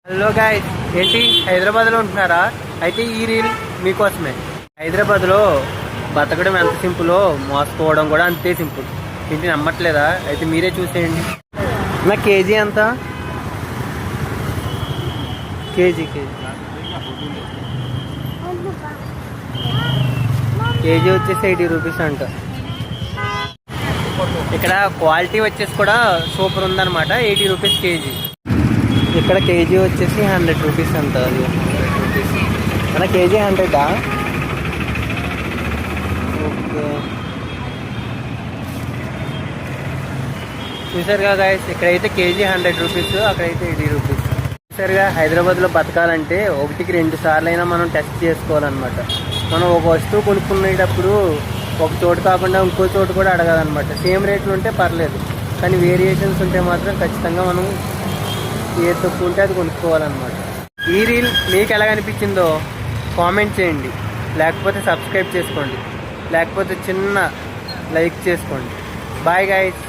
Hello guys, ఏంటి హైదరాబాద్లో ఉంటున్నారా? అయితే ఈ రీల్ మీకోసమే. హైదరాబాద్లో బతకడం ఎంత సింపులో మోసపోవడం కూడా అంతే సింపుల్. ఏంటి నమ్మట్లేదా? అయితే మీరే చూసేయండి. నా కేజీ ఎంత? కేజీ వచ్చేసి 80 రూపీస్ అంట. ఇక్కడ క్వాలిటీ వచ్చేసి కూడా సూపర్ ఉందన్నమాట. 80 రూపీస్ కేజీ. ఇక్కడ కేజీ వచ్చేసి 100 రూపీస్ అంట. అది 100 రూపీస్ మన కేజీ 100. ఓకే, చూసారుగా గాయస్, ఇక్కడైతే కేజీ 100 రూపీస్, అక్కడైతే 80 రూపీస్. చూసారుగా, హైదరాబాద్లో బతకాలంటే 1-2 సార్లు అయినా మనం టెస్ట్ చేసుకోవాలన్నమాట. మనం ఒక వస్తువు కొనుక్కునేటప్పుడు ఒక చోటు కాకుండా ఇంకో చోటు కూడా అడగాలన్నమాట. సేమ్ రేట్లు ఉంటే పర్లేదు, కానీ వేరియేషన్స్ ఉంటే మాత్రం ఖచ్చితంగా మనం ఏది తక్కువ ఉంటే అది కొనుక్కోవాలన్నమాట. ఈ రీల్ మీకు ఎలా అనిపించిందో కామెంట్ చేయండి, లేకపోతే సబ్స్క్రైబ్ చేసుకోండి, లేకపోతే చిన్న లైక్ చేసుకోండి. Bye guys.